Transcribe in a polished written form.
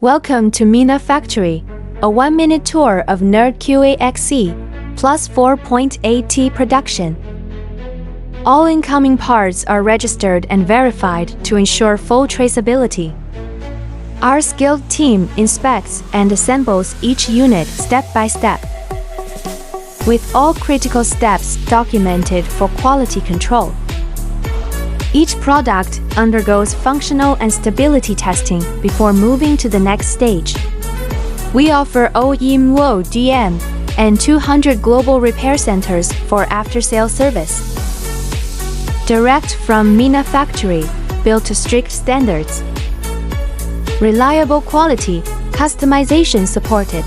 Welcome to Mina Factory, a 1-minute tour of NerdQaxe plus 4.8T production. All incoming parts are registered and verified to ensure full traceability. Our skilled team inspects and assembles each unit step by step, with all critical steps documented for quality control. Each product undergoes functional and stability testing before moving to the next stage. We offer OEM DM and 200 global repair centers for after-sales service. Direct from Mina Factory, built to strict standards. Reliable quality, customization supported.